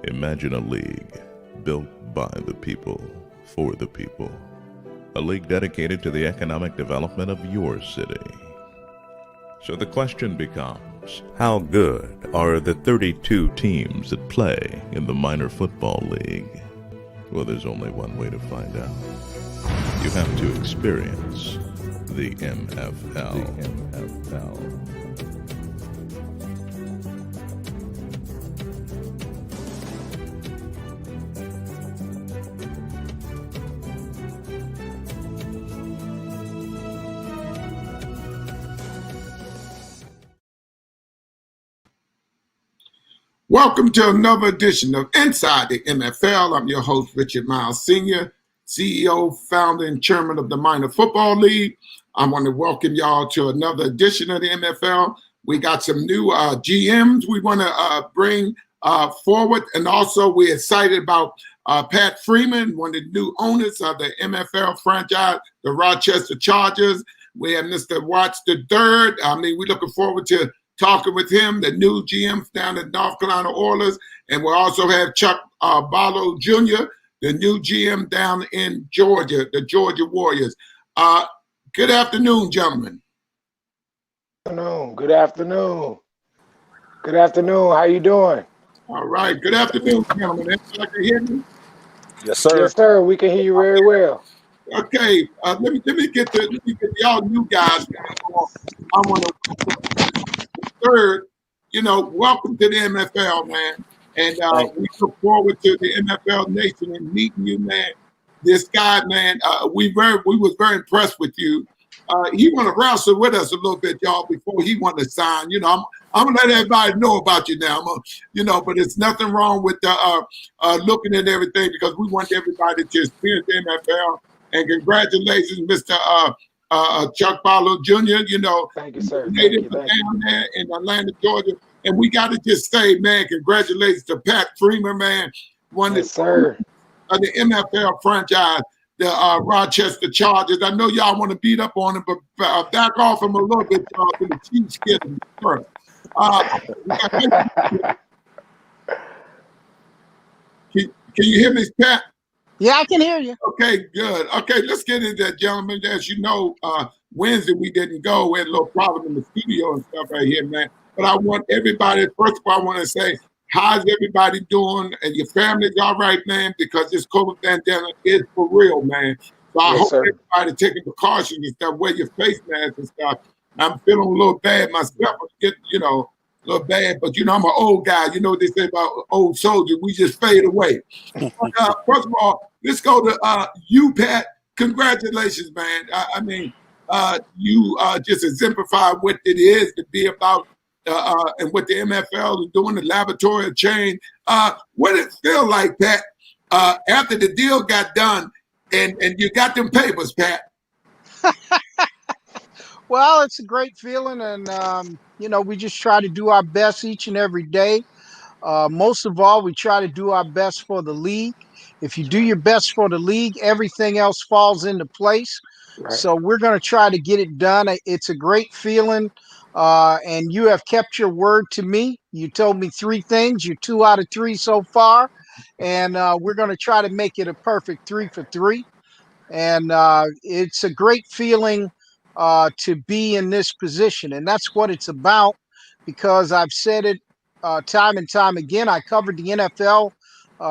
Imagine a league built by the people, for the people. A league dedicated to the economic development of your city. So the question becomes, how good are the 32 teams that play in the minor football league? Well, there's only one way to find out. You have to experience the MFL. Welcome to another edition of Inside the MFL. I'm your host, Richard Myles Sr., CEO, founder, and chairman of the Minor Football League. I want to welcome y'all to another edition of the MFL. We got some new GMs we want to bring forward, and also we're excited about Pat Freeman, one of the new owners of the MFL franchise, the Rochester Chargers. We have Mr. Watts III. We're looking forward to talking with him, the new GM down at North Carolina Oilers. And we also have Chuck Barlow Jr., the new GM down in Georgia, the Georgia Warriors. Good afternoon, gentlemen. Good afternoon. How you doing? All right. Good afternoon, gentlemen. Everybody can hear me? Yes, sir. Yes, sir. We can hear you very well. Okay. Let me get y'all new guys. I want to third, welcome to the MFL, man. And we look forward to the MFL Nation and meeting you, man. This guy, man, we was very impressed with you. He want to wrestle with us a little bit, y'all, before he want to sign. I'm gonna let everybody know about you now. But it's nothing wrong with looking at everything, because we want everybody to experience the MFL. And congratulations, Mr. Chuck Barlow Jr., Thank you, sir. native down there in Atlanta, Georgia. And we got to just say, man, congratulations to Pat Freeman, man, one of the MFL franchise, the Rochester Chargers. I know y'all want to beat up on him, but back off him a little bit, y'all, to the Chiefs get him first. Can you hear me, Pat? Yeah, I can hear you. Okay, good. Okay, let's get into that, gentlemen. As you know, Wednesday we didn't go. We had a little problem in the studio and stuff right here, man. But I want everybody, first of all, I want to say, how's everybody doing? And your family's all right, man? Because this COVID pandemic is for real, man. So I hope everybody taking precautions and stuff, wear your face mask and stuff. I'm feeling a little bad myself. A little bad, but I'm an old guy. You know what they say about old soldiers, we just fade away. First of all, let's go to you, Pat. Congratulations, man. You just exemplify what it is to be about and what the MFL is doing, the laboratory of change. What did it feel like, Pat, after the deal got done and you got them papers, Pat? Well, it's a great feeling, and we just try to do our best each and every day. Most of all, we try to do our best for the league. If you do your best for the league, everything else falls into place. Right. So we're going to try to get it done. It's a great feeling, and you have kept your word to me. You told me 3 things. You're 2 out of 3 so far, and we're going to try to make it a perfect 3 for 3. And it's a great feeling to be in this position, and that's what it's about, because I've said it time and time again. I covered the NFL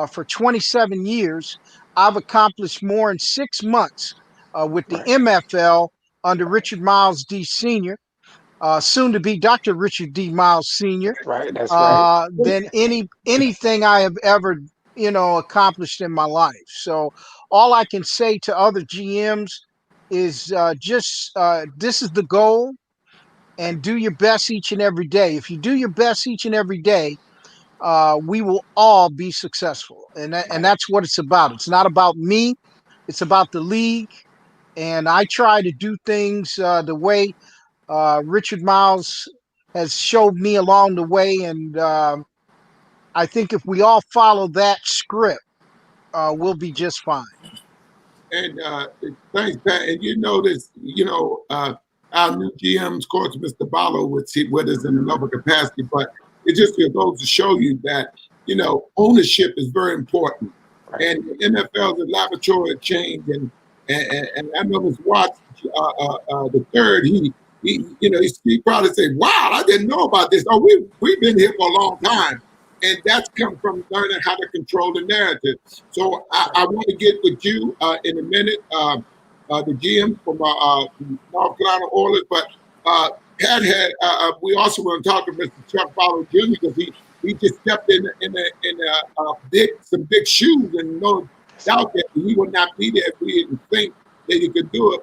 for 27 years. I've accomplished more in 6 months with the MFL under Richard Myles D. Sr., soon to be Dr. Richard D. Myles Sr. Right, that's right. Than anything I have ever accomplished in my life. So all I can say to other GMs is this is the goal, and do your best each and every day. If you do your best each and every day, we will all be successful. And that's what it's about. It's not about me. It's about the league. And I try to do things the way Richard Myles has showed me along the way. And I think if we all follow that script, we'll be just fine. And thanks, Pat. And this, our new GM, of course, Mr. Barlow, would sit with us in another capacity, but it just goes to show you that ownership is very important. And the NFL is a laboratory of change. And I know Mr. Watts, the third, he probably said, "Wow, I didn't know about this. Oh, we've been here for a long time." And that's come from learning how to control the narrative. So I want to get with you in a minute, the GM from North Carolina Oilers. But Pat had, we also want to talk to Mr. Chuck Barlow Jr. because he just stepped in some big shoes, and no doubt that he would not be there if we didn't think that he could do it.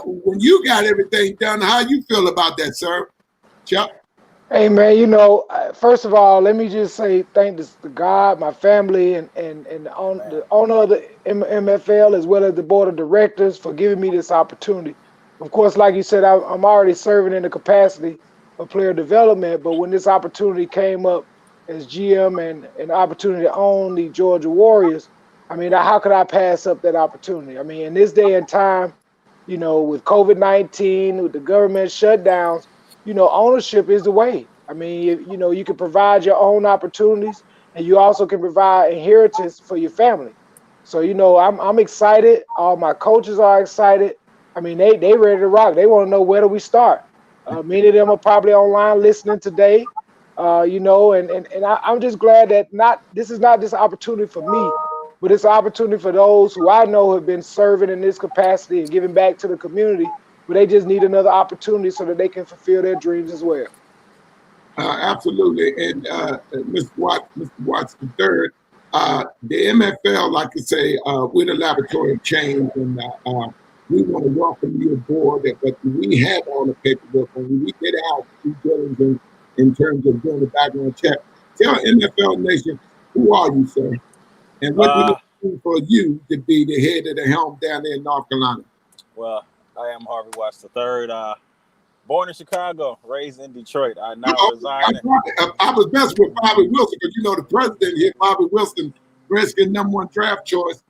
When you got everything done, how you feel about that, sir? Chuck? Hey man, first of all, let me just say thank to God, my family, and the owner of the MFL as well as the board of directors for giving me this opportunity. Of course, like you said, I'm already serving in the capacity of player development, but when this opportunity came up as GM and an opportunity to own the Georgia Warriors, I mean, how could I pass up that opportunity? I mean, in this day and time, with COVID-19, with the government shutdowns, ownership is the way. I mean, you can provide your own opportunities, and you also can provide inheritance for your family. So, I'm excited. All my coaches are excited. I mean, they ready to rock. They want to know, where do we start? Many of them are probably online listening today. And I'm just glad that this is not just an opportunity for me, but it's an opportunity for those who I know have been serving in this capacity and giving back to the community, but they just need another opportunity so that they can fulfill their dreams as well. Absolutely. And Mr. Watts III, the MFL, like I say, we're the laboratory of change, and we want to welcome you aboard. But we have all the paperwork, and we did our due diligence in terms of doing the background check. Tell NFL Nation, who are you, sir? And what do you do for you to be the head of the helm down there in North Carolina? Well, I am Harvey Watts III. Born in Chicago, raised in Detroit. I now reside. I was messing with Bobby Wilson because the president here, Bobby Wilson, Redskins #1 draft choice.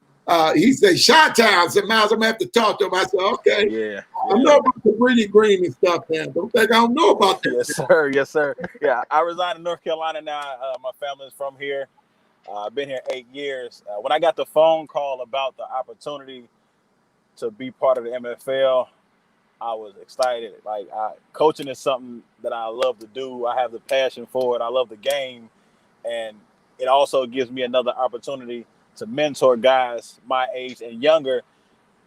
He said, "Chi-Town." I said, "Miles, I'm gonna have to talk to him." I said, "Okay." Yeah. I know about the Breedy Green and stuff, man. Don't think I don't know about that. Yes, sir. Yes, sir. Yeah, I reside in North Carolina now. My family is from here. I've been here 8 years. When I got the phone call about the opportunity to be part of the MFL, I was excited. Like, coaching is something that I love to do. I have the passion for it. I love the game. And it also gives me another opportunity to mentor guys my age and younger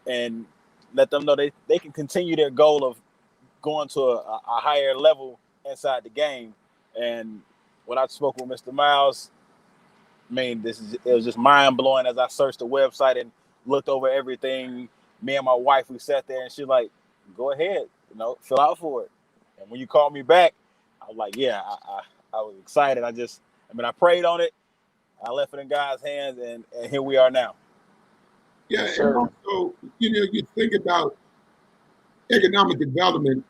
and let them know they can continue their goal of going to a higher level inside the game. And when I spoke with Mr. Myles, I mean, it was just mind-blowing as I searched the website and looked over everything. Me and my wife, we sat there, and she's like, "Go ahead, fill out for it." And when you called me back, I was like, yeah, I was excited. I prayed on it. I left it in God's hands, and here we are now. Yeah, and also, you think about economic development,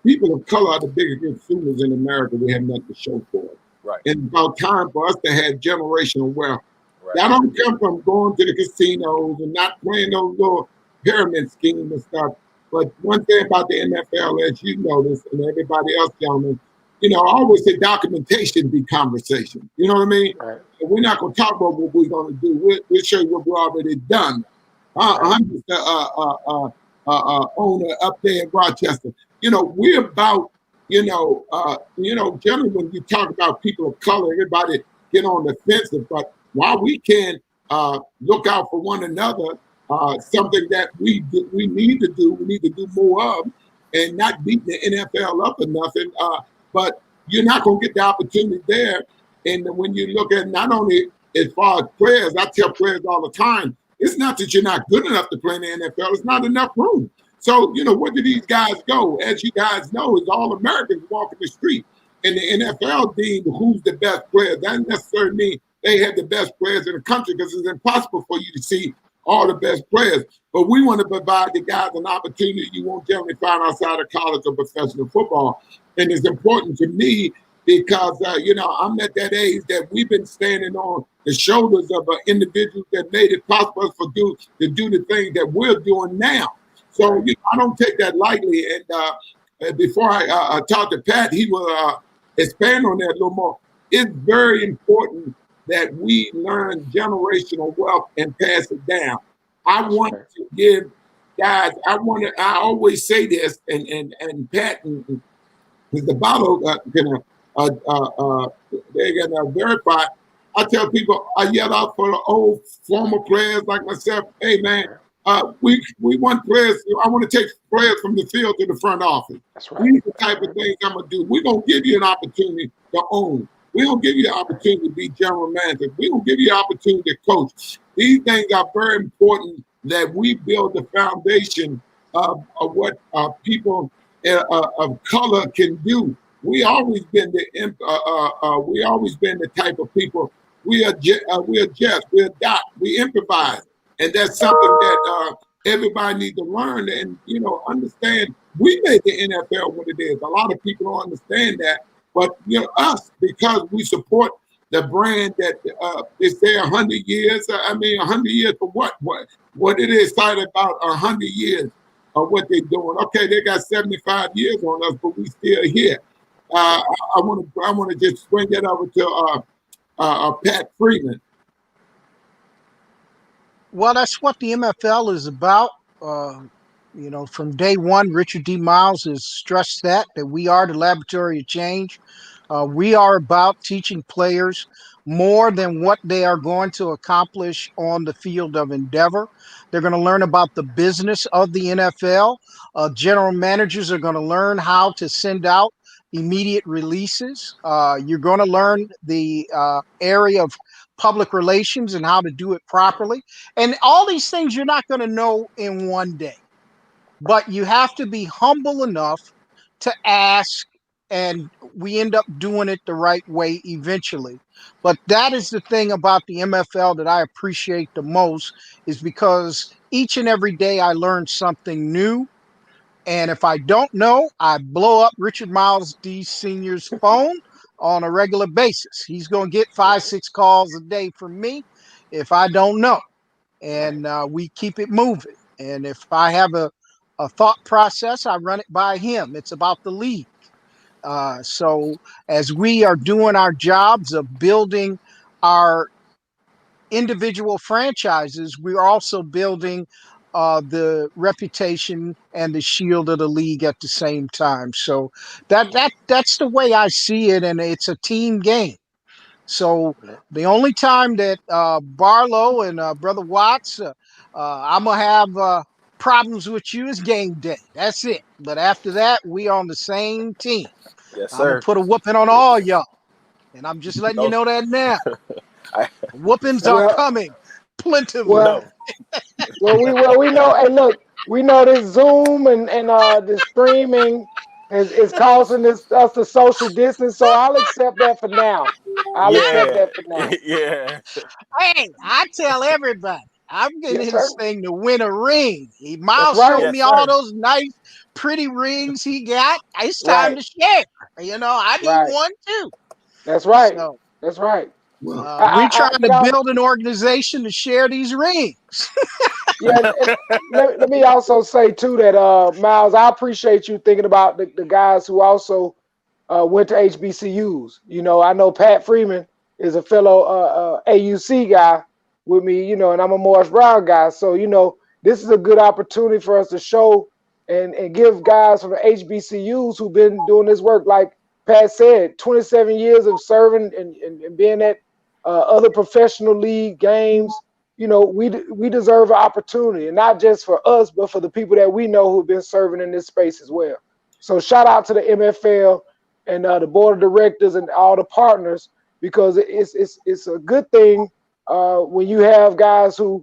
people of color are the biggest consumers in America. We have nothing to show for it. Right. And it's about time for us to have generational wealth. Right. That don't come from going to the casinos and not playing those little pyramid schemes and stuff. But one thing about the NFL, as you know this, and everybody else, gentlemen, I always say documentation be conversation. You know what I mean? Right. So we're not going to talk about what we're going to do. We'll show you what we've already done. I'm just owner up there in Rochester. We're about, generally when you talk about people of color, everybody get on the defensive. But while we can look out for one another, something that we need to do more of, and not beat the NFL up or nothing. But you're not going to get the opportunity there. And when you look at not only as far as players, I tell players all the time, it's not that you're not good enough to play in the NFL. It's not enough room. So, where do these guys go? As you guys know, is all Americans walking the street. And the NFL deemed who's the best player. That doesn't necessarily mean they have the best players in the country, because it's impossible for you to see all the best players. But we want to provide the guys an opportunity you won't generally find outside of college or professional football. And it's important to me because, I'm at that age that we've been standing on the shoulders of individuals that made it possible for us to do the things that we're doing now. So I don't take that lightly. And before I talk to Pat, he will expand on that a little more. it's very important that we learn generational wealth and pass it down. I want to give guys, I always say this, and Pat and the Barlow they're gonna verify. I tell people, I yell out for the old former players like myself, hey man, we want players, I want to take players from the field to the front office. That's right. These are the type of things I'm gonna do. We're gonna give you an opportunity to own. We're gonna give you the opportunity to be general manager. We're gonna give you the opportunity to coach. These things are very important that we build the foundation of what people of color can do. We always been the type of people. We adjust, we adapt, we improvise, and that's something that everybody needs to learn and understand. We made the NFL what it is. A lot of people don't understand that, but us, because we support the brand that they say 100 years. I mean, 100 years for what? What it is excited about 100 years of what they're doing. Okay, they got 75 years on us, but we still here. I want to just bring that over to Pat Freeman. Well, that's what the MFL is about. From day one, Richard D. Myles has stressed that we are the laboratory of change. We are about teaching players more than what they are going to accomplish on the field of endeavor. They're going to learn about the business of the NFL. General managers are going to learn how to send out immediate releases. You're going to learn the area of public relations and how to do it properly. And all these things you're not going to know in one day. But you have to be humble enough to ask, and we end up doing it the right way eventually. But that is the thing about the MFL that I appreciate the most, is because each and every day I learn something new. And if I don't know, I blow up Richard Myles Sr.'s phone on a regular basis. He's going to get 5-6 calls a day from me if I don't know. And we keep it moving. And if I have a thought process, I run it by him. It's about the league. So as we are doing our jobs of building our individual franchises, we're also building the reputation and the shield of the league at the same time. So that's the way I see it, and it's a team game. So the only time that Barlow and Brother Watts, I'm gonna have problems with you is game day. That's it. But after that, we on the same team. Yes, I'm gonna sir. put a whooping on all y'all, and I'm just letting you know that now. Whoopings are coming plentifully. Well, we know. And look, we know this Zoom and the streaming is causing us to social distance. So I'll accept that for now. I'll accept that for now. Yeah. Hey, I tell everybody, I'm getting this thing to win a ring. Myles right. showed me all those nice, pretty rings he got. It's time to share. I need one too. That's right. So, that's right. We're trying to build an organization to share these rings. Let me also say too that Myles, I appreciate you thinking about the guys who also went to HBCUs. I know Pat Freeman is a fellow AUC guy with me, and I'm a Morris Brown guy. So, this is a good opportunity for us to show and give guys from the HBCUs who've been doing this work, like Pat said, 27 years of serving and being at other professional league games. We deserve an opportunity, and not just for us, but for the people that we know who've been serving in this space as well. So shout out to the MFL and the board of directors and all the partners, because it's a good thing when you have guys who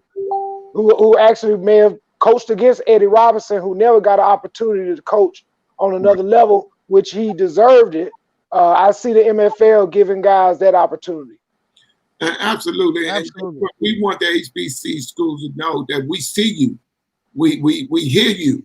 actually may have coached against Eddie Robinson, who never got an opportunity to coach on another level, which he deserved it. I see the MFL giving guys that opportunity. Absolutely. And we want the HBC schools to know that we see you, we hear you,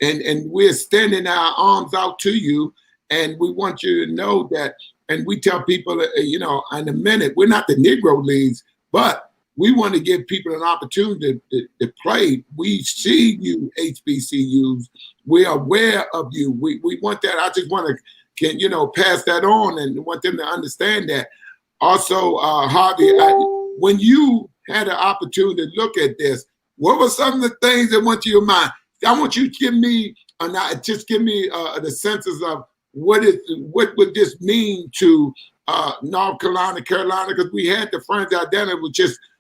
and we're extending our arms out to you, and we want you to know that. And we tell people, in a minute, we're not the Negro Leagues, but we want to give people an opportunity to play. We see you, HBCUs. We're aware of you. We want that. I just want to pass that on and want them to understand that. Also, Harvey, when you had an opportunity to look at this, what were some of the things that went to your mind? I want you to give me, just give me the senses of what would this mean to North Carolina, because we had the friends out there that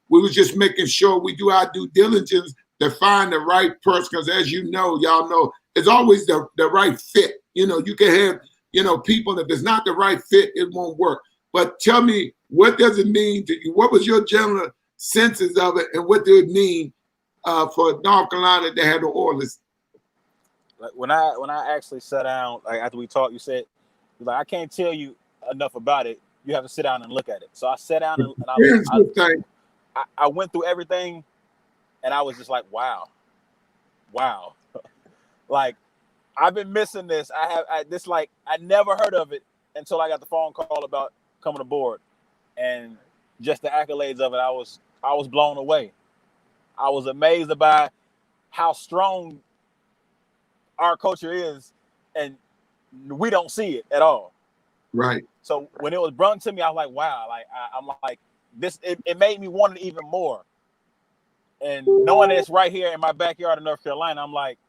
we were just making sure we do our due diligence to find the right person. Because as you know, y'all know, it's always the right fit. You know, you can have, you know, people, if it's not the right fit, it won't work. But tell me, what does it mean to you? What was your general senses of it, and what did it mean for North Carolina to have the Oilers? Like when I actually sat down, like after we talked, you said, like, I can't tell you enough about it. You have to sit down and look at it. So I sat down and I went through everything, and I was just like, wow. Like, I've been missing this. I never heard of it until I got the phone call about coming aboard, and just the accolades of it. I was blown away. I was amazed by how strong our culture is, and we don't see it at all. Right. So when it was brought to me, I was like, wow. Like I'm like this. It made me want it even more. And knowing it's right here in my backyard in North Carolina, I'm like,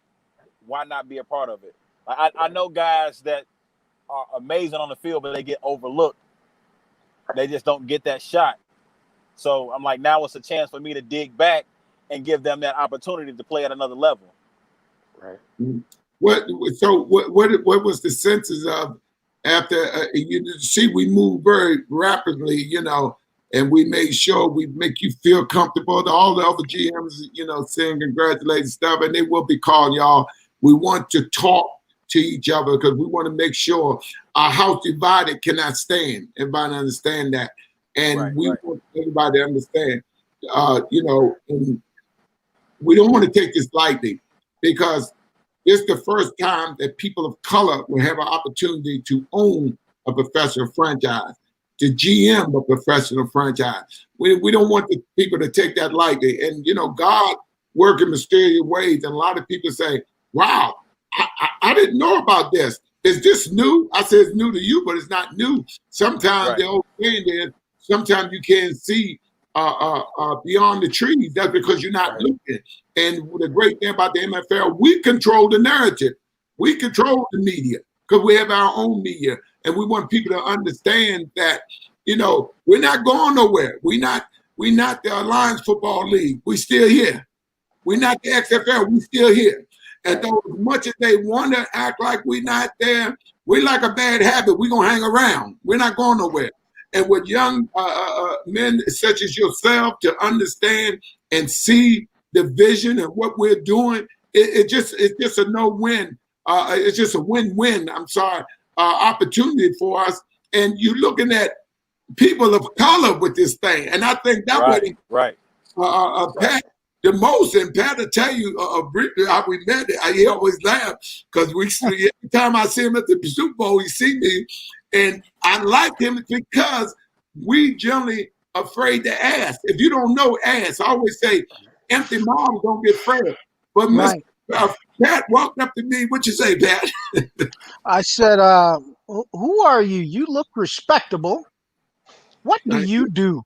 why not be a part of it? I know guys that are amazing on the field, but they get overlooked. They just don't get that shot. So I'm like, now it's a chance for me to dig back and give them that opportunity to play at another level. Right. What was the senses of after you see we moved very rapidly, you know, and we made sure we make you feel comfortable. All the other GMs, you know, saying congratulating stuff, and they will be calling y'all. We want to talk to each other because we want to make sure our house divided cannot stand. Everybody understand that, and we want everybody to understand. You know, and we don't want to take this lightly because it's the first time that people of color will have an opportunity to own a professional franchise, to GM a professional franchise. We don't want the people to take that lightly. And, you know, God works in mysterious ways. And a lot of people say, wow, I didn't know about this. Is this new? I said it's new to you, but it's not new. Sometimes the old saying is, sometimes you can't see beyond the trees. That's because you're not looking. And the great thing about the MFL, we control the narrative. We control the media because we have our own media. And we want people to understand that, you know, we're not going nowhere. We're not the Alliance Football League. We're still here. We're not the XFL. We're still here. And though as much as they want to act like we're not there, we're like a bad habit. We're going to hang around. We're not going nowhere. And with young men such as yourself to understand and see the vision and what we're doing, it's just a no-win. It's just a win-win, opportunity for us. And you're looking at people of color with this thing. And I think that Pat, the most, and Pat will tell you briefly how we met. He always laughs because every time I see him at the Super Bowl, he see me. And I like him because we generally afraid to ask. If you don't know, ask. I always say, empty moms don't get fed. But Pat walked up to me. What you say, Pat? I said, who are you? You look respectable. What do you do?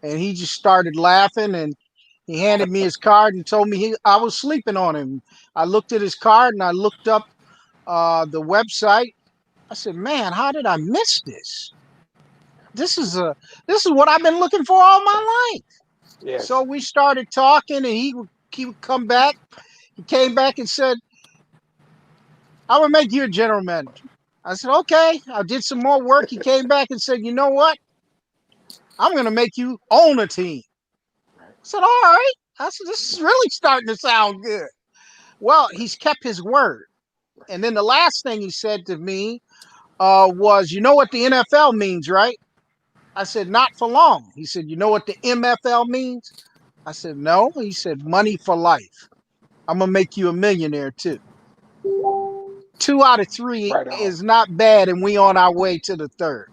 And he just started laughing, and he handed me his card and told me I was sleeping on him. I looked at his card and I looked up the website. I said, man, how did I miss this? This is what I've been looking for all my life. Yes. So we started talking, and he would come back. He came back and said, I would make you a general manager. I said, okay. I did some more work. He came back and said, you know what? I'm going to make you own a team. I said, all right. I said, this is really starting to sound good. Well, he's kept his word. And then the last thing he said to me was, you know what the NFL means, right? I said, not for long. He said, you know what the MFL means? I said, no. He said, money for life. I'm going to make you a millionaire too. 2 out of 3 is not bad, and we on our way to the 3rd.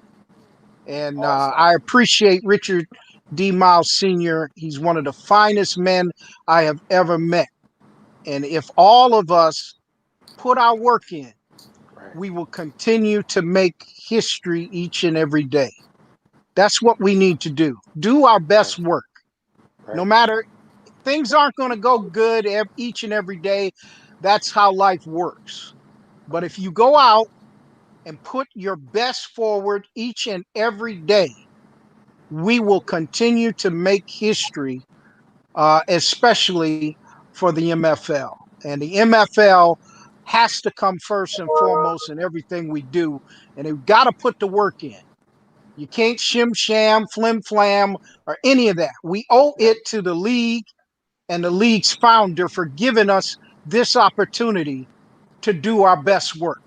And I appreciate Richard Myles Sr. He's one of the finest men I have ever met. And if all of us put our work in, we will continue to make history each and every day. That's what we need to do. Do our best work. No matter, things aren't going to go good each and every day. That's how life works. But if you go out and put your best forward each and every day, we will continue to make history, especially for the MFL. And the MFL has to come first and foremost in everything we do. And we've got to put the work in. You can't shim sham, flim flam, or any of that. We owe it to the league and the league's founder for giving us this opportunity to do our best work.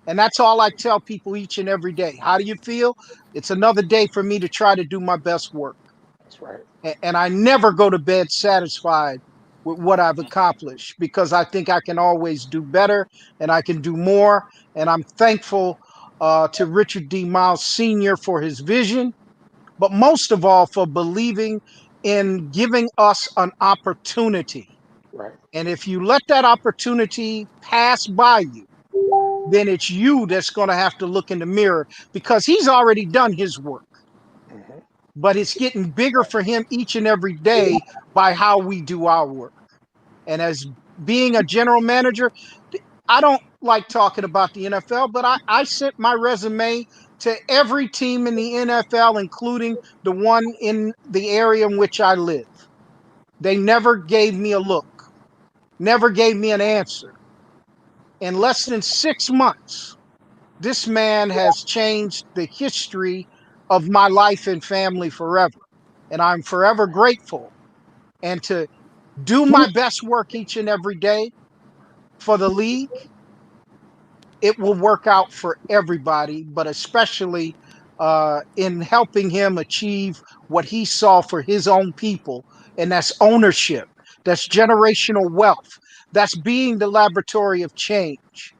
And that's all I tell people each and every day. How do you feel? It's another day for me to try to do my best work. That's right. And I never go to bed satisfied with what I've accomplished, because I think I can always do better and I can do more. And I'm thankful to Richard Myles Sr. for his vision, but most of all for believing in giving us an opportunity. Right. And if you let that opportunity pass by you, then it's you that's going to have to look in the mirror, because he's already done his work. Mhm. But it's getting bigger for him each and every day by how we do our work. And as being a general manager, I don't like talking about the NFL, but I sent my resume to every team in the NFL, including the one in the area in which I live. They never gave me a look, never gave me an answer. In less than 6 months, this man has changed the history of my life and family forever. And I'm forever grateful. And to do my best work each and every day for the league, it will work out for everybody, but especially in helping him achieve what he saw for his own people. And that's ownership, that's generational wealth, that's being the laboratory of change.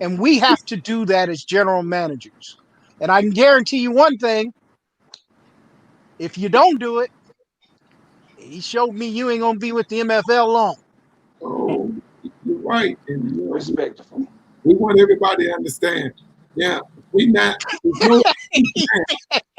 And we have to do that as general managers. And I can guarantee you one thing: if you don't do it, he showed me you ain't going to be with the MFL long. Oh, you're right. And Respectful. we want everybody to understand. Yeah, we not. There's no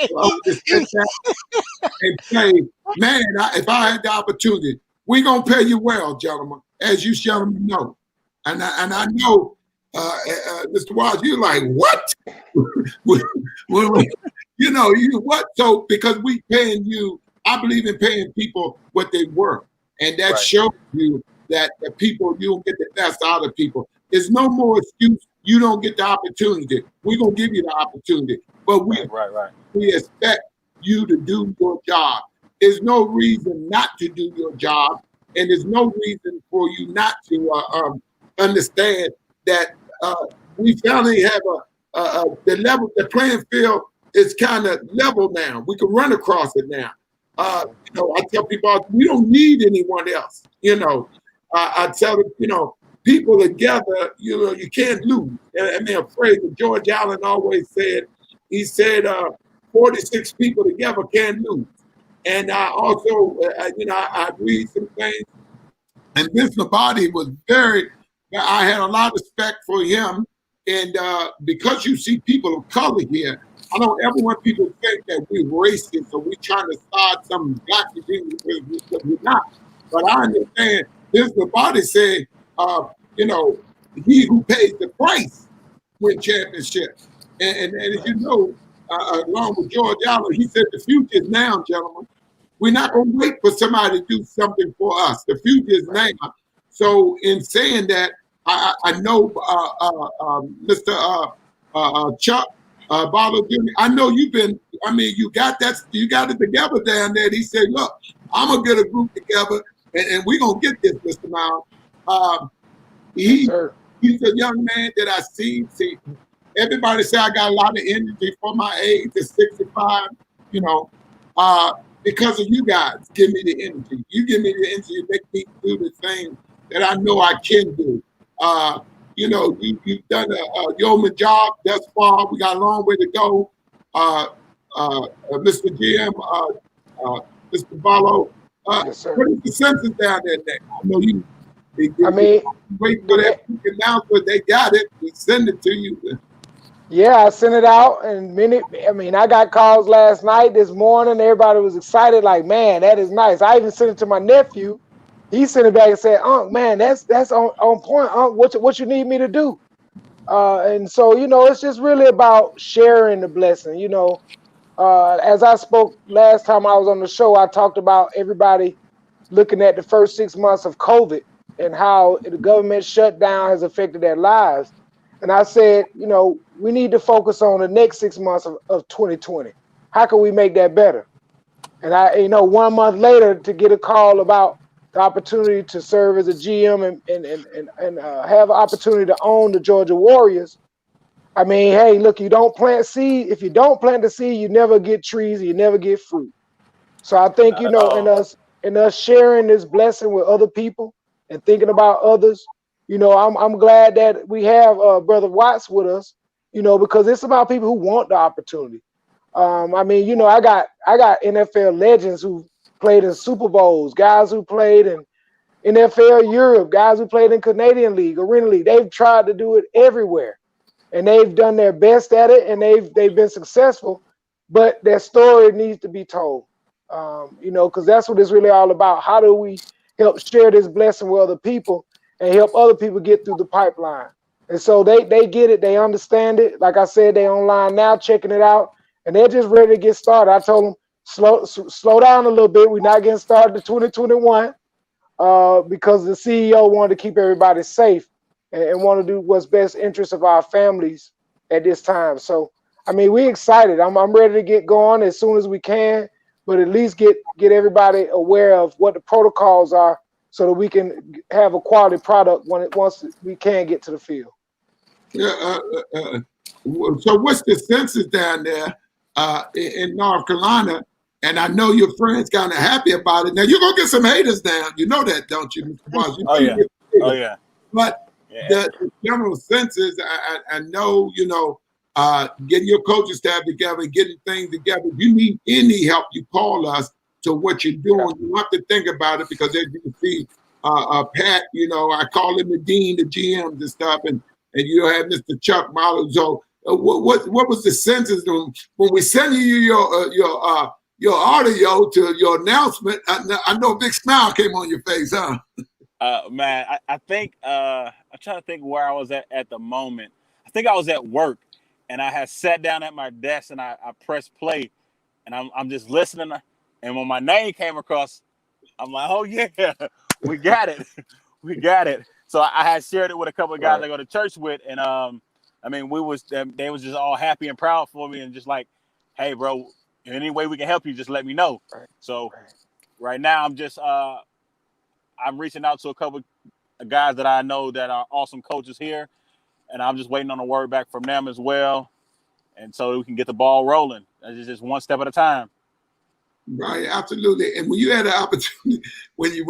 for us to sit back and say, man, if I had the opportunity, we gonna pay you well, gentlemen, as you gentlemen know. And I know, Mr. Watts, you're like, what? You know, you what? So because we paying you, I believe in paying people what they worth, and that shows you that the people, you don't get the best out of people. There's no more excuse. You don't get the opportunity. We're gonna give you the opportunity, but we expect you to do your job. There's no reason not to do your job, and there's no reason for you not to understand that we finally have the level. The playing field is kind of level now. We can run across it now. You know, I tell people we don't need anyone else. You know, I tell them, you know, people together, you know, you can't lose. And they're afraid. George Allen always said, he said, 46 people together can't lose. And I also, you know, I read some things. And Vince Lombardi was I had a lot of respect for him. And because you see people of color here, I don't ever want people to think that we're racist or we're trying to start some black thing, because we're not. But I understand Vince Lombardi said, you know, he who pays the price wins championships. And as you know, along with George Allen, he said the future is now, gentlemen. We're not going to wait for somebody to do something for us. The future is now. So in saying that, I know Mr. Chuck Barlow Jr., I know you've been, I mean, you got it together down there. And he said, look, I'm going to get a group together and we're going to get this, Mr. Myles. He's a young man that I see. Everybody say I got a lot of energy for my age at 65, you know, because of you guys give me the energy. You give me the energy to make me do the thing that I know I can do. You know, you've done a yeoman job thus far. We got a long way to go. Mr. Jim, Mr. Barlow, Yes, sir. what is the census down there now? I know you. I mean, wait for that announcement. They got it. We send it to you. Yeah, I sent it out, and I got calls last night, this morning. Everybody was excited, like, man, that is nice. I even sent it to my nephew. He sent it back and said, "Unc, man, that's on point. Unc, what you need me to do?" And so, it's just really about sharing the blessing. As I spoke last time I was on the show, I talked about everybody looking at the first 6 months of COVID and how the government shutdown has affected their lives. And I said, we need to focus on the next 6 months of 2020. How can we make that better? And 1 month later, to get a call about the opportunity to serve as a GM and have an opportunity to own the Georgia Warriors. I mean, hey, look, you don't plant seed. If you don't plant the seed, you never get trees, you never get fruit. So I think, Not at all. in us sharing this blessing with other people and thinking about others, I'm glad that we have Brother Watts with us, because it's about people who want the opportunity. I got NFL legends who played in Super Bowls, guys who played in NFL Europe, guys who played in Canadian League, Arena League. They've tried to do it everywhere, and they've done their best at it, and they've been successful. But their story needs to be told, because that's what it's really all about. How do we help share this blessing with other people and help other people get through the pipeline? And so they get it, they understand it. Like I said, they online now checking it out, and they're just ready to get started. I told them slow down a little bit. We're not getting started to 2021 because the CEO wanted to keep everybody safe and want to do what's best interest of our families at this time. So, we're excited. I'm ready to get going as soon as we can, but at least get everybody aware of what the protocols are so that we can have a quality product once we can get to the field. Yeah. So what's the census down there in North Carolina? And I know your friends kind of happy about it. Now you're gonna get some haters down. You know that, don't you, Mr. Watts? Oh yeah. Oh yeah. But the general census, I know, getting your coaching staff together, getting things together. If you need any help, you call us to what you're doing. You have to think about it because as you can see, Pat, I call him the dean, the GMs and stuff, and you have Mr. Chuck Marlowe. So what was the census when we send you your audio to your announcement? I know a big smile came on your face, huh? Man, I think I'm trying to think where I was at the moment. I think I was at work, and I had sat down at my desk, and I pressed play, and I'm just listening. And when my name came across, I'm like, oh yeah, we got it, we got it. So I had shared it with a couple of guys I go to church with, and they was just all happy and proud for me, and just like, hey, bro, any way we can help you, just let me know. So right now, I'm reaching out to a couple of guys that I know that are awesome coaches here, and I'm just waiting on a word back from them as well, and so we can get the ball rolling. It's just one step at a time. Right, absolutely. And when you had an opportunity, when you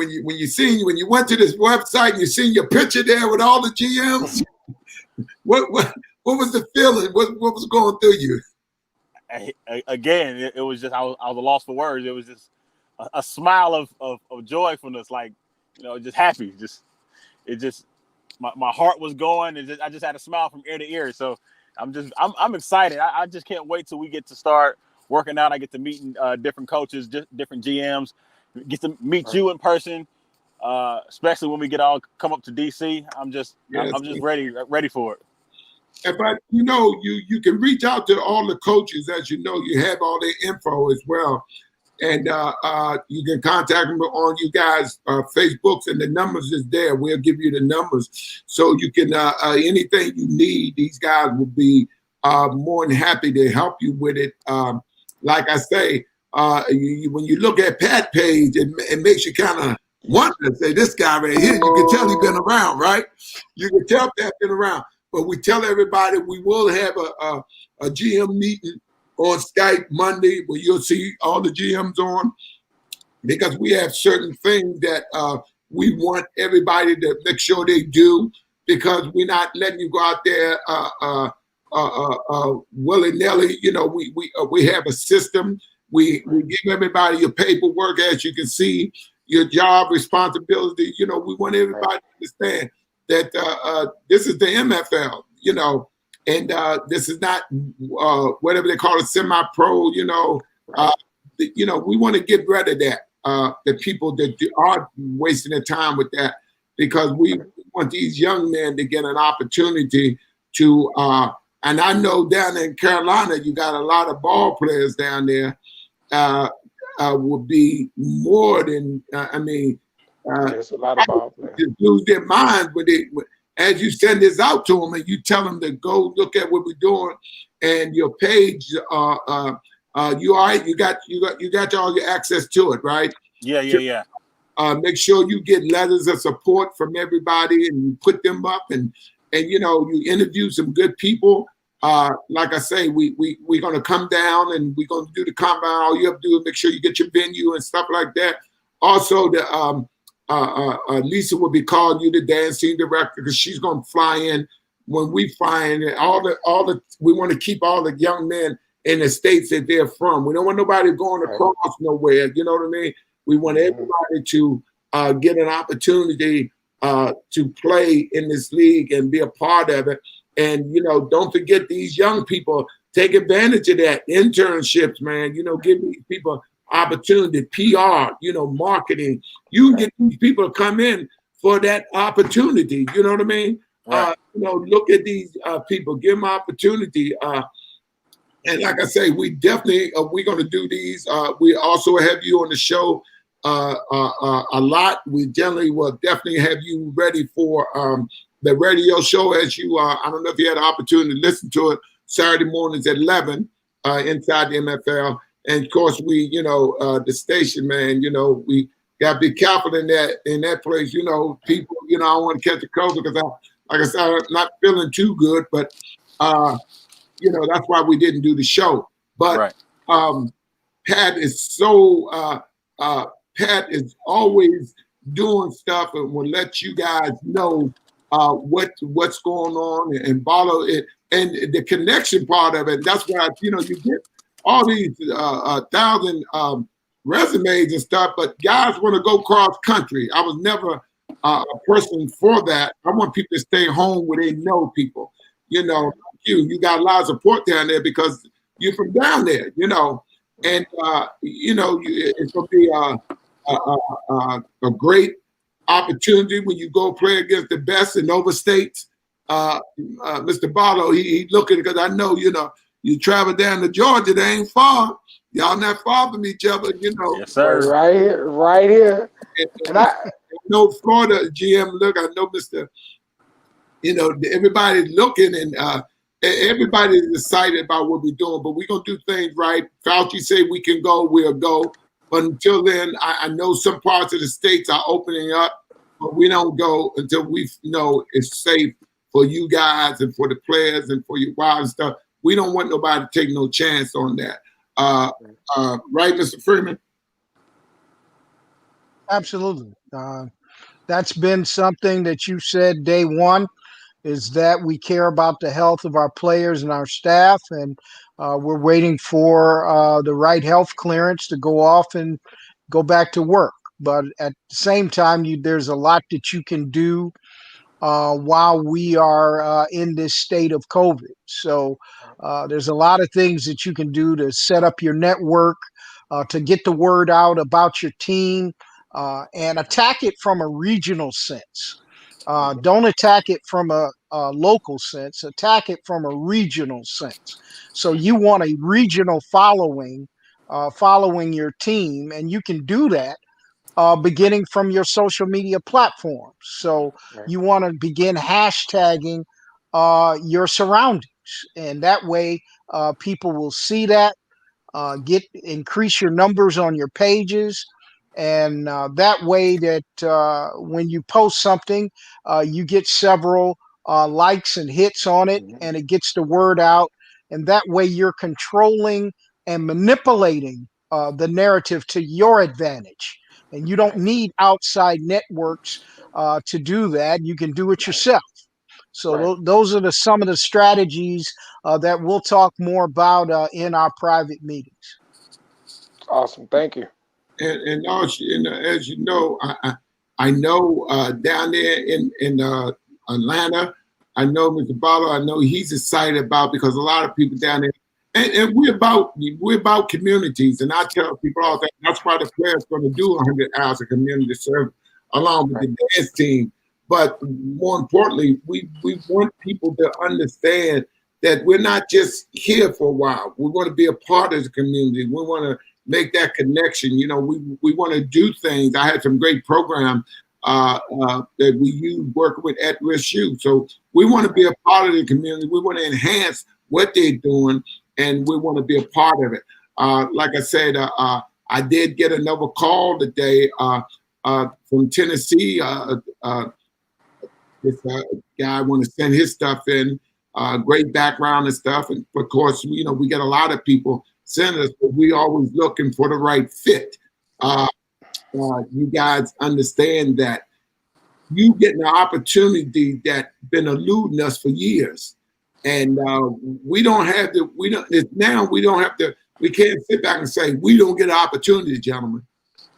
went to this website and you seen your picture there with all the GMs, what was the feeling? What was going through you? Again, it was just I was a loss for words. It was just a smile of joyfulness, like just happy. My heart was going, and I just had a smile from ear to ear. So I'm excited. I just can't wait till we get to start working out. I get to meet different coaches, different GMs, get to meet you in person, especially when we come up to DC. I'm just ready for it. But you can reach out to all the coaches, as you know, you have all their info as well. And you can contact them on you guys' Facebooks, and the numbers is there. We'll give you the numbers. So you can, anything you need, these guys will be more than happy to help you with it. Like I say, when you look at Pat page, it makes you kind of wonder, say, this guy right here, you can tell he's been around, right? You can tell Pat been around. But we tell everybody we will have a GM meeting on Skype Monday where you'll see all the GMs on, because we have certain things that we want everybody to make sure they do, because we're not letting you go out there willy-nilly. We have a system. We give everybody your paperwork, as you can see, your job responsibility. We want everybody to understand that this is the MFL. And this is not whatever they call it, semi-pro. We want to get rid of that. The people that are wasting their time with that, because we want these young men to get an opportunity to. And I know down in Carolina, you got a lot of ball players down there. Would be more than there's a lot of ball players. Just lose their minds as you send this out to them and you tell them to go look at what we're doing, and your page. You all right? You got all your access to it, right? Yeah. Make sure you get letters of support from everybody, and you put them up, and you interview some good people. Like I say, we're gonna come down and we're gonna do the combine. All you have to do is make sure you get your venue and stuff like that. Also, Lisa will be calling you, the dancing director, because she's gonna fly in when we fly in. We want to keep all the young men in the states that they're from. We don't want nobody going across nowhere. You know what I mean? We want everybody to get an opportunity to play in this league and be a part of it. And, don't forget these young people, take advantage of that. Internships, man, give these people opportunity, PR, marketing. You can get these people to come in for that opportunity. You know what I mean? Right. Look at these people, give them opportunity. And like I say, we definitely, we're going to do these. We also have you on the show a lot. We generally will definitely have you ready for the radio show, as you I don't know if you had an opportunity to listen to it, Saturday mornings at 11 inside the MFL. And of course, we, the station, man, we got to be careful in that place. People, I don't want to catch a COVID because like I said, I'm not feeling too good, but that's why we didn't do the show. But Pat is Pat is always doing stuff and will let you guys know what's going on and follow it, and the connection part of it. That's why you get all these 1,000 resumes and stuff, but guys want to go cross country. I was never a person for that. I want people to stay home where they know people. You got a lot of support down there because you're from down there. And it's gonna be a great opportunity when you go play against the best in overstates. Mr. Barlow, he looking, because I know, you travel down to Georgia, they ain't far. Y'all not far from each other, Yes, sir. Right here. And I know Florida GM, look, I know Mr. Everybody's looking, and everybody's excited about what we're doing, but we're going to do things right. Fauci say we can go, we'll go. But until then, I know some parts of the states are opening up, but we don't go until we know it's safe for you guys and for the players and for your wives and stuff. We don't want nobody to take no chance on that. Right, Mr. Freeman? Absolutely. That's been something that you said day one, is that we care about the health of our players and our staff, and we're waiting for the right health clearance to go off and go back to work. But at the same time, there's a lot that you can do while we are in this state of COVID. So there's a lot of things that you can do to set up your network, to get the word out about your team, and attack it from a regional sense. Don't attack it from a local sense. Attack it from a regional sense. So you want a regional following, following your team, and you can do that beginning from your social media platforms. So you want to begin hashtagging your surroundings, and that way people will see that. Increase your numbers on your pages. And that way that when you post something, you get several likes and hits on it, and it gets the word out. And that way you're controlling and manipulating the narrative to your advantage. And you don't need outside networks to do that. You can do it yourself. So those are some of the strategies that we'll talk more about in our private meetings. Awesome. Thank you. And also, as you know, I know down there in Atlanta, I know Mr. Barlow, I know he's excited about, because a lot of people down there, and we're about communities, and I tell people all that. That's why the players going to do 100 hours of community service along with the dance team. But more importantly, we want people to understand that we're not just here for a while. We want to be a part of the community. We want to make that connection. You know, we want to do things. I had some great programs that we use working with at-risk youth. So we want to be a part of the community. We want to enhance what they're doing, and we want to be a part of it. Like I said, I did get another call today from Tennessee. This guy want to send his stuff in, great background and stuff. And of course, you know, we get a lot of people send us, but we always looking for the right fit. You guys understand that you getting an opportunity that been eluding us for years. And we don't have to, we can't sit back and say, we don't get an opportunity, gentlemen,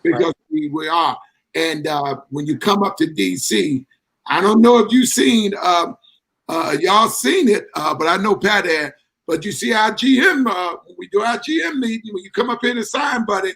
because we are. And when you come up to DC, I don't know if you've seen, y'all seen it, but I know Pat had, but you see our GM, when we do our GM meeting, when you come up here to sign, buddy,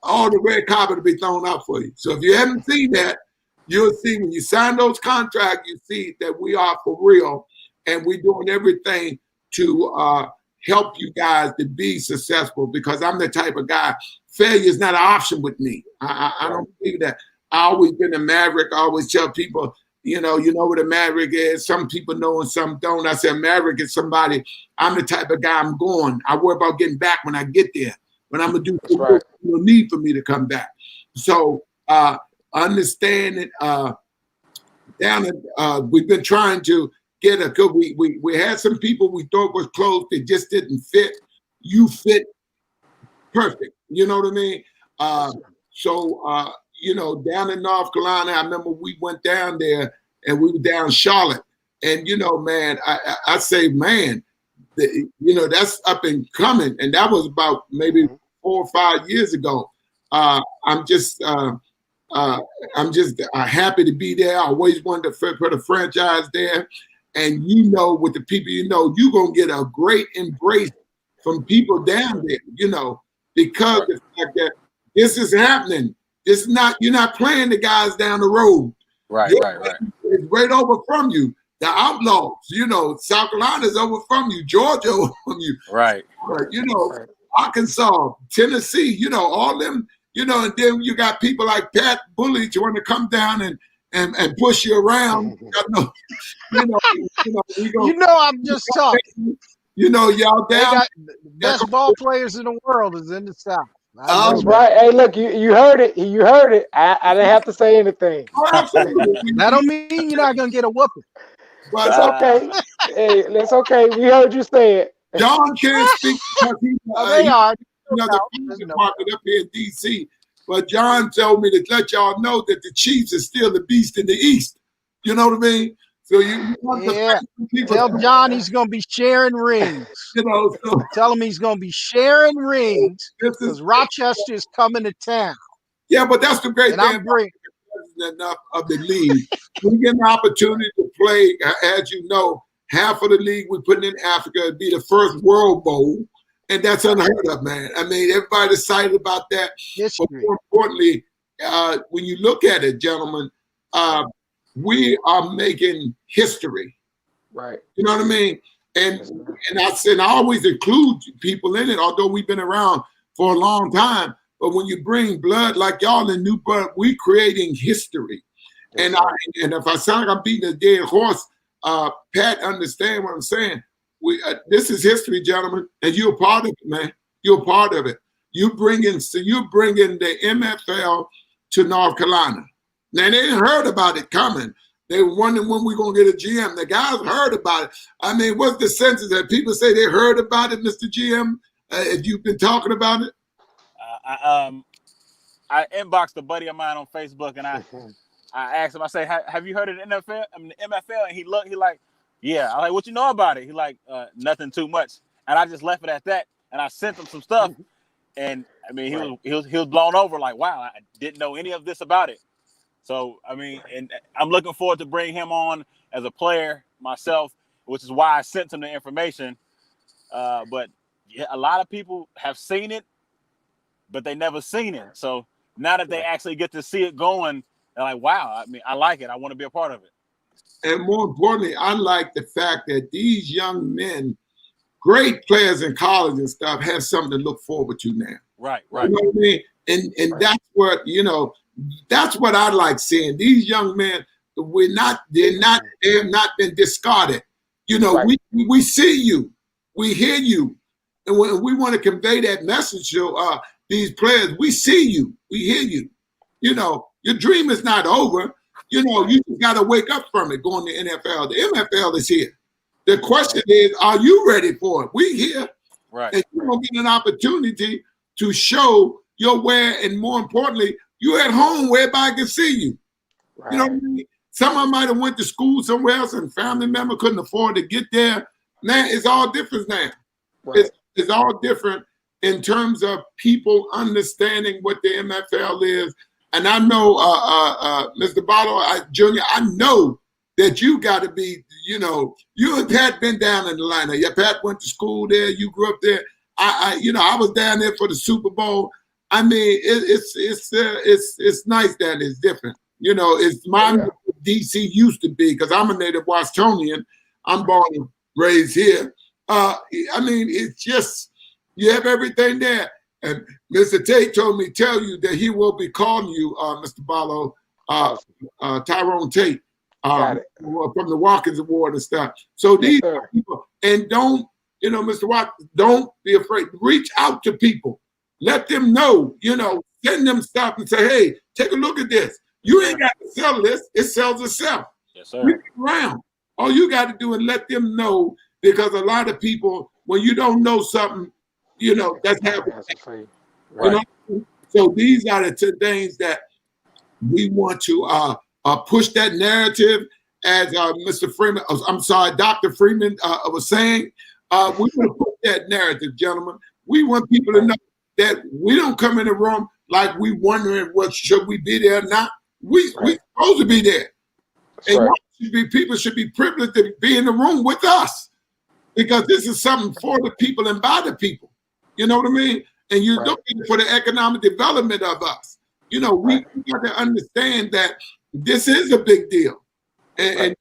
all the red carpet will be thrown out for you. So if you haven't seen that, you'll see when you sign those contracts, you see that we are for real, and we're doing everything to help you guys to be successful, because I'm the type of guy, failure is not an option with me. I don't believe that. I always been a maverick. I always tell people, you know what a maverick is. Some people know and some don't. I say a maverick is somebody, I'm the type of guy, I'm going. I worry about getting back when I get there. But I'm going to do no need for me to come back. So understand it. We've been trying to get a good, we had some people we thought was close, they just didn't fit. You fit perfect. You know what I mean? You know, down in North Carolina, I remember we went down there and we were down Charlotte. And, you know, man, I say, man, you know, that's up and coming. And that was about maybe 4 or 5 years ago. I'm just happy to be there. I always wanted to put a franchise there. And you know, with the people, you know, you're going to get a great embrace from people down there, you know, because of the fact that this is happening. It's not, you're not playing the guys down the road. Right. It's right over from you. The Outlaws, you know, South Carolina's over from you, Georgia over from you. Right. You know, Arkansas, Tennessee, you know, all them, you know, and then you got people like Pat Bullich want to come down and push you around. I'm just talking. You know, y'all down. Best ball players in the world is in the South. That's right. Hey, look, you heard it. You heard it. I didn't have to say anything. That don't mean you're not gonna get a whooping. But it's okay. Hey, that's okay. We heard you say it. John can't speak because he's they are. Another department up here in DC. But John told me to let y'all know that the Chiefs is still the beast in the East. You know what I mean? So tell John he's gonna be sharing rings. You know, so tell him he's gonna be sharing rings because Rochester is coming to town. Yeah, but that's the great thing enough of the league. We get an opportunity to play, as you know, half of the league we put in Africa. It'd be the first World Bowl, and that's unheard of, man. I mean, everybody's excited about that. But more importantly, when you look at it, gentlemen, we are making history. Right. You know what I mean? And I always include people in it, although we've been around for a long time. But when you bring blood like y'all in new blood, we creating history. And if I sound like I'm beating a dead horse, Pat, understand what I'm saying. This is history, gentlemen, and you're a part of it, man. You're a part of it. You're bringing the MFL to North Carolina. Now, they heard about it coming. They were wondering when we're going to get a GM. The guys heard about it. I mean, what's the census that people say they heard about it, Mr. GM? If you've been talking about it? I inboxed a buddy of mine on Facebook, and I asked him, I say, have you heard of the NFL? I mean, the MFL? And he like, yeah. I'm like, what you know about it? He like, nothing too much. And I just left it at that. And I sent him some stuff. And, I mean, he was blown over like, wow, I didn't know any of this about it. So, I mean, and I'm looking forward to bring him on as a player myself, which is why I sent them the information. But yeah, a lot of people have seen it, but they never seen it. So now that they actually get to see it going, they're like, wow, I mean, I like it. I want to be a part of it. And more importantly, I like the fact that these young men, great players in college and stuff, have something to look forward to now. Right. You know what I mean? And that's what, that's what I like seeing. These young men, they have not been discarded. We see you, we hear you. And we want to convey that message to these players. We see you, we hear you. Your dream is not over. You just got to wake up from it going to NFL. The MFL is here. The question is, are you ready for it? We here. Right. And you're going to get an opportunity to show your wear, and more importantly, you at home where everybody can see you. Right. You know what I mean? Some of them might have went to school somewhere else and family member couldn't afford to get there. Now, it's all different now. Right. It's all different in terms of people understanding what the MFL is. And I know, Mr. Barlow Jr., I know that you got to be, you and Pat been down in Atlanta. Yeah, Pat went to school there. You grew up there. I was down there for the Super Bowl. I mean, it's nice that it's different. It's my DC used to be, because I'm a native Washingtonian. I'm born and raised here. I mean, it's just, you have everything there. And Mr. Tate told me tell you that he will be calling you, Mr. Barlow, Tyrone Tate, from the Watkins Award and stuff. So these people, and don't, Mr. Watkins, don't be afraid. Reach out to people. Let them know, send them stuff and say, hey, take a look at this. You ain't got to sell this. It sells itself. Yes, sir. Reach around. All you got to do is let them know, because a lot of people, when you don't know something, that's happening. Right. So these are the two things that we want to push that narrative, as Mr. Freeman, Dr. Freeman was saying. We want to push that narrative, gentlemen. We want people to know that we don't come in the room like we wondering should we be there or not. We supposed to be there. And people should be privileged to be in the room with us, because this is something for the people and by the people. You know what I mean? And you're looking for the economic development of us. We got to understand that this is a big deal. And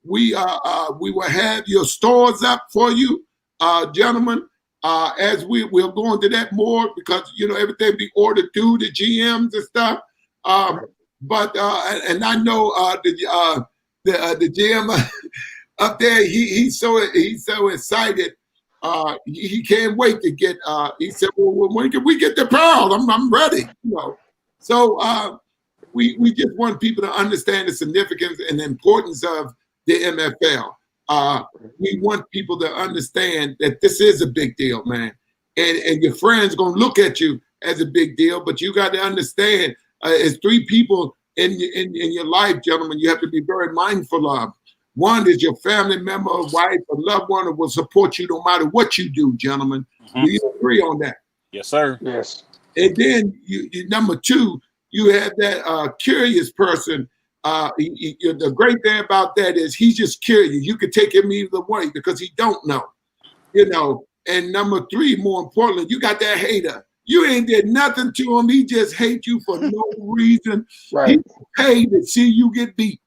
we will have your stores up for you, gentlemen, as we'll go into that more, because, everything be ordered through the GMs and stuff. But and I know the GM up there, he's so excited. He can't wait to get. He said, "Well, when can we get the pearl? I'm ready." So we just want people to understand the significance and the importance of the MFL. We want people to understand that this is a big deal, man, and your friends gonna look at you as a big deal, but you got to understand, it's three people in your life, gentlemen, you have to be very mindful of. One is your family member, wife, or loved one who will support you no matter what you do, gentlemen. Do you agree on that? Yes, sir. Yes. And then number two, you have that curious person. The great thing about that is he's just curious. You can take him either way because he don't know, And number three, more importantly, you got that hater. You ain't did nothing to him. He just hates you for no reason. He paid to see you get beat.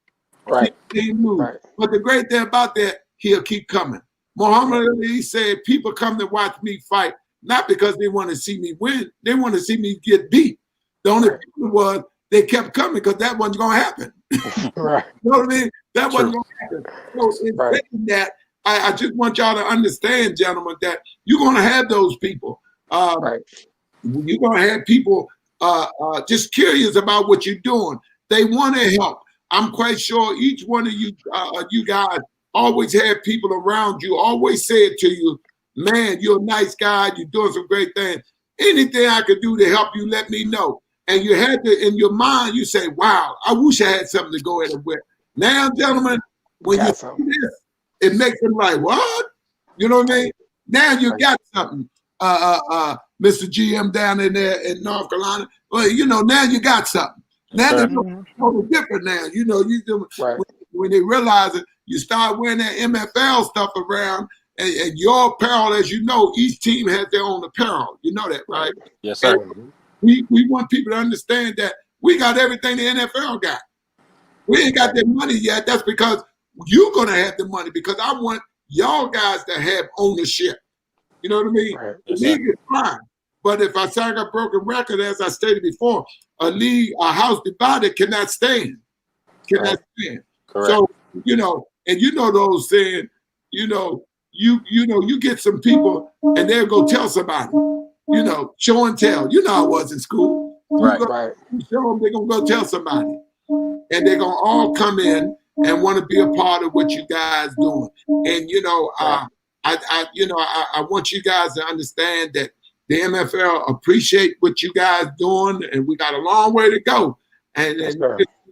Right. But the great thing about that, he'll keep coming. Muhammad Ali said, people come to watch me fight, not because they want to see me win. They want to see me get beat. The only problem was they kept coming because that wasn't going to happen. Right. You know what I mean? That wasn't going to happen. So in saying that, I just want y'all to understand, gentlemen, that you're going to have those people. You're going to have people just curious about what you're doing. They want to help. I'm quite sure each one of you guys always have people around you, always say it to you, man, you're a nice guy, you're doing some great things. Anything I could do to help you, let me know. And you had to, in your mind, you say, wow, I wish I had something to go ahead and wear. Now, gentlemen, when you see this, it makes them like, what? You know what I mean? Now you got something, Mr. GM down in there in North Carolina. Well, now you got something. Now they're totally different now. When they realize it, you start wearing that MFL stuff around, and your apparel, as you know, each team has their own apparel. You know that, right? Yes, sir. And we want people to understand that we got everything the NFL got. We ain't got their money yet. That's because you're going to have the money, because I want y'all guys to have ownership. You know what I mean? Right. The league is fine. But if I sang a broken record, as I stated before, a house divided cannot stand. Cannot stand. Correct. So, and those saying, you get some people and they'll go tell somebody, show and tell. You know how it was in school. Right. You show them, they're going to go tell somebody. And they're going to all come in and want to be a part of what you guys doing. And, I want you guys to understand that the MFL appreciate what you guys doing, and we got a long way to go. And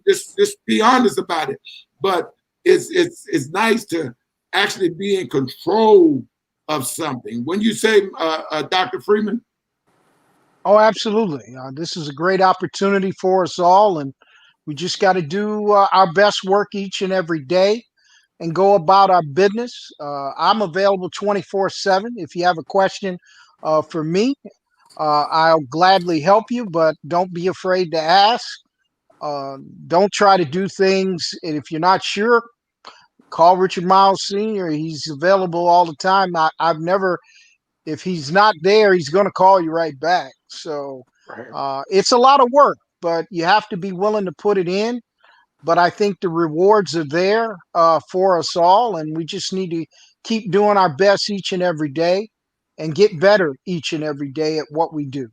just be honest about it. But it's nice to actually be in control of something. When you say, Dr. Freeman? Oh, absolutely. This is a great opportunity for us all, and we just got to do our best work each and every day and go about our business. I'm available 24/7. If you have a question for me, I'll gladly help you, but don't be afraid to ask. Don't try to do things, and if you're not sure, call Richard Myles Sr. He's available all the time. I've never, if he's not there, he's going to call you right back. So it's a lot of work, but you have to be willing to put it in. But I think the rewards are there for us all, and we just need to keep doing our best each and every day and get better each and every day at what we do.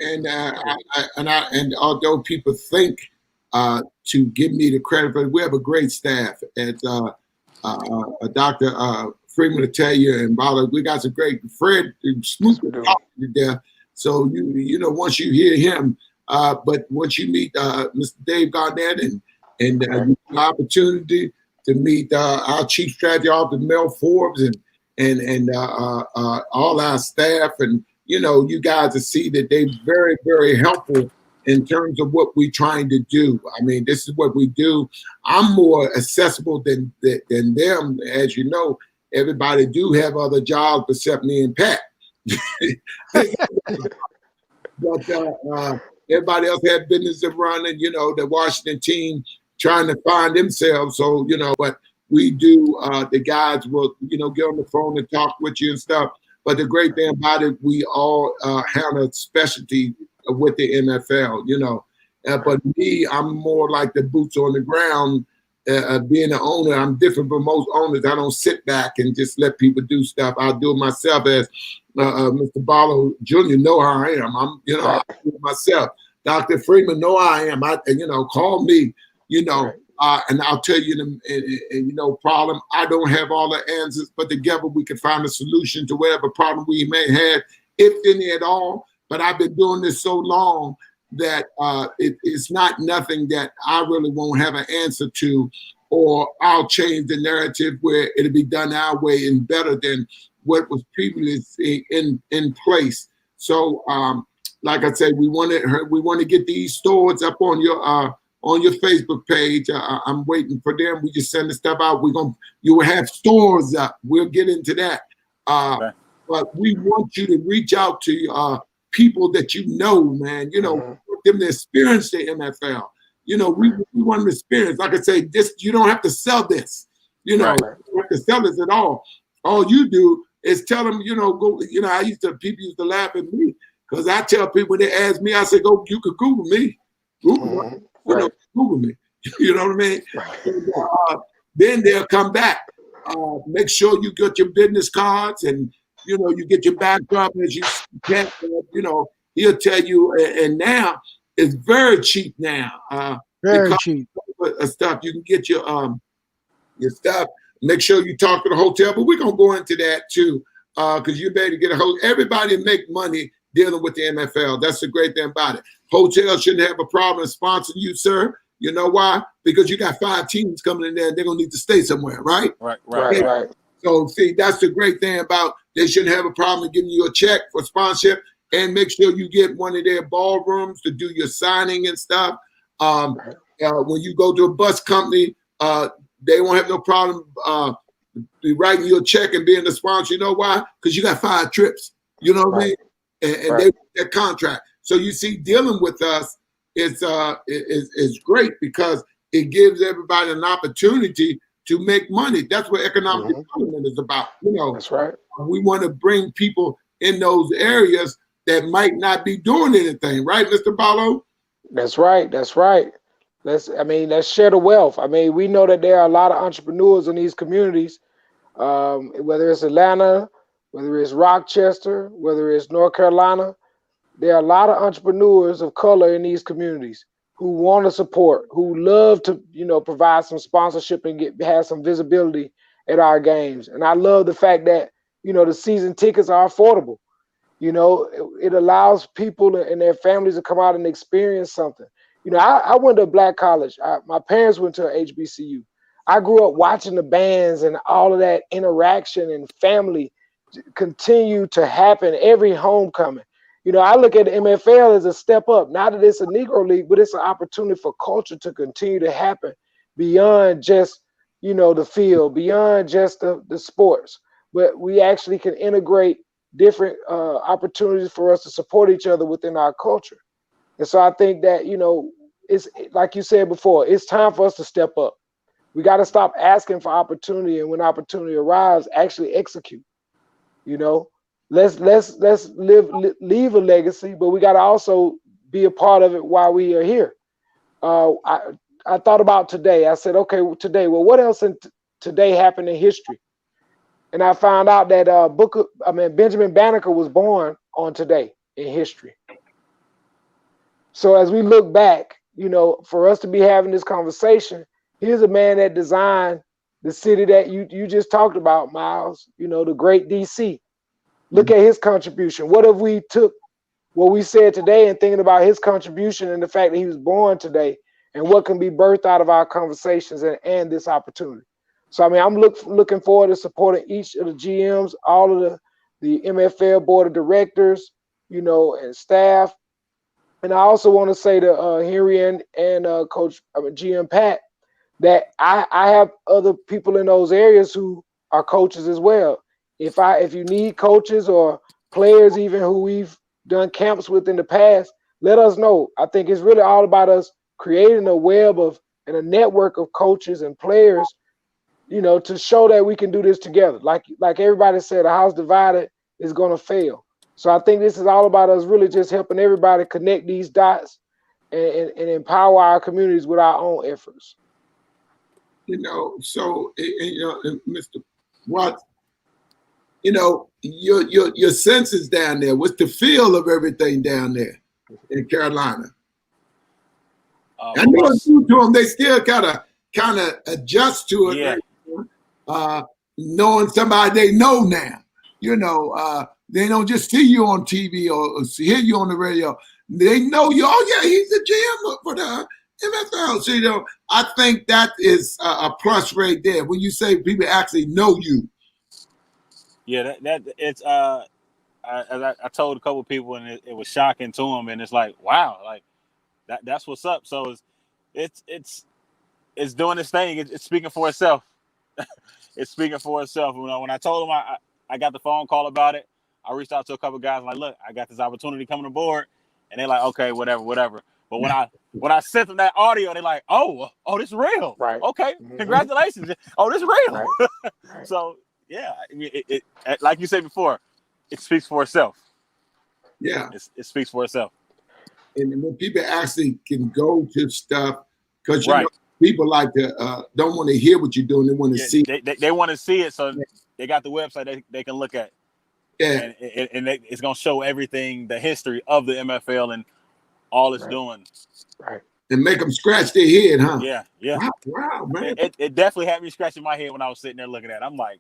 And and although people think to give me the credit, but we have a great staff. At Dr. Freeman to tell you, and Barlow, we got some great Fred Smoot to death. So once you hear him, but once you meet Mr. Dave Garnett and you have the opportunity to meet our Chief Strategy Officer Mel Forbes and all our staff, and you guys will see that they're very, very helpful in terms of what we're trying to do. I mean, this is what we do. I'm more accessible than them, as you know. Everybody do have other jobs except me and Pat. But everybody else had business to run, and the Washington team trying to find themselves. So but we do. The guys will get on the phone and talk with you and stuff. But the great thing about it, we all have a specialty with the NFL. But me, I'm more like the boots on the ground. Being an owner, I'm different from most owners. I don't sit back and just let people do stuff. I'll do it myself, as Mr. Barlow Jr. know how I am. I do it myself. Dr. Freeman know I am. Call me. And I'll tell you, problem. I don't have all the answers, but together we can find a solution to whatever problem we may have, if any at all. But I've been doing this so long that it's not nothing that I really won't have an answer to, or I'll change the narrative where it'll be done our way and better than what was previously in place. So, like I said, we want to get these stores up on your Facebook page. I'm waiting for them. We just send the stuff out. You will have stores up. We'll get into that. Okay. But we want you to reach out to people that man. Want them to experience the MFL. We want them to experience. Like I say, this, you don't have to sell this. You don't have to sell this at all. All you do is tell them, go. People used to laugh at me because I tell people when they ask me, I say, go. You could Google me. Google. Google me. You know what I mean? Right. Then they'll come back. Make sure you get your business cards and you get your backup as you can. He'll tell you. And now it's very cheap now. Very cheap stuff. You can get your stuff. Make sure you talk to the hotel. But we're gonna go into that too, because you're better to get a hotel. Everybody make money dealing with the MFL. That's the great thing about it. Hotels shouldn't have a problem sponsoring you, sir. You know why? Because you got 5 teams coming in there and they're going to need to stay somewhere, right? Right. So, see, that's the great thing about they shouldn't have a problem giving you a check for sponsorship, and make sure you get one of their ballrooms to do your signing and stuff. When you go to a bus company, they won't have no problem be writing you a check and being the sponsor. You know why? Because you got 5 trips. You know what I mean? And they that contract. So you see, dealing with us is great because it gives everybody an opportunity to make money. That's what economic development is about. You know, that's right. We want to bring people in those areas that might not be doing anything, right, Mr. Barlow? That's right. That's right. Let's share the wealth. I mean, we know that there are a lot of entrepreneurs in these communities, whether it's Atlanta, whether it's Rochester, whether it's North Carolina. There are a lot of entrepreneurs of color in these communities who want to support, who love to, provide some sponsorship and have some visibility at our games. And I love the fact that, the season tickets are affordable. It allows people and their families to come out and experience something. I went to a black college. My parents went to a HBCU. I grew up watching the bands and all of that interaction and family continue to happen every homecoming. I look at the MFL as a step up. Not that it's a Negro League, but it's an opportunity for culture to continue to happen beyond just, the field, beyond just the sports. But we actually can integrate different opportunities for us to support each other within our culture. And so I think that, it's like you said before, it's time for us to step up. We got to stop asking for opportunity, and when opportunity arrives, actually execute. Let's leave a legacy, but we got to also be a part of it while we are here. I thought about today. I said, okay, today. Well, what else today happened in history? And I found out that Benjamin Banneker was born on today in history. So as we look back, for us to be having this conversation, here's a man that designed the city that you just talked about, Miles. The great DC. Look at his contribution. What if we took what we said today and thinking about his contribution and the fact that he was born today and what can be birthed out of our conversations and this opportunity? So, I'm looking forward to supporting each of the GMs, all of the MFL board of directors, and staff. And I also want to say to Henry and Coach GM Pat that I have other people in those areas who are coaches as well. If you need coaches or players even who we've done camps with in the past, let us know. I think it's really all about us creating a web of and a network of coaches and players, to show that we can do this together. Like everybody said, a house divided is going to fail. So I think this is all about us really just helping everybody connect these dots and empower our communities with our own efforts. So Mr. Watts, your senses down there. What's the feel of everything down there in Carolina? I know it's new to them. They still kind of adjust to it. Yeah. Knowing somebody they know now. They don't just see you on TV or hear you on the radio. They know you. Oh yeah, he's the GM for the MFL. So I think that is a plus right there when you say people actually know you. Yeah, that it's I told a couple of people and it was shocking to them, and it's like, wow, like that's what's up. So it's doing this thing. It's speaking for itself. It's speaking for itself. When I told them I got the phone call about it, I reached out to a couple of guys like, look, I got this opportunity coming aboard, and they're like, okay, whatever. But when I sent them that audio, they're like, oh, this is real. Right. Okay, congratulations. Oh, this is real. Right. So. Yeah, it like you said before, it speaks for itself. Yeah, it speaks for itself. And when people actually can go to stuff, because people like to don't want to hear what you're doing; they want to see. They want to see it, so they got the website they can look at. Yeah, and it's gonna show everything, the history of the MFL and all it's doing. Right. And make them scratch their head, huh? Yeah. Wow, man. It definitely had me scratching my head when I was sitting there looking at it. I'm like,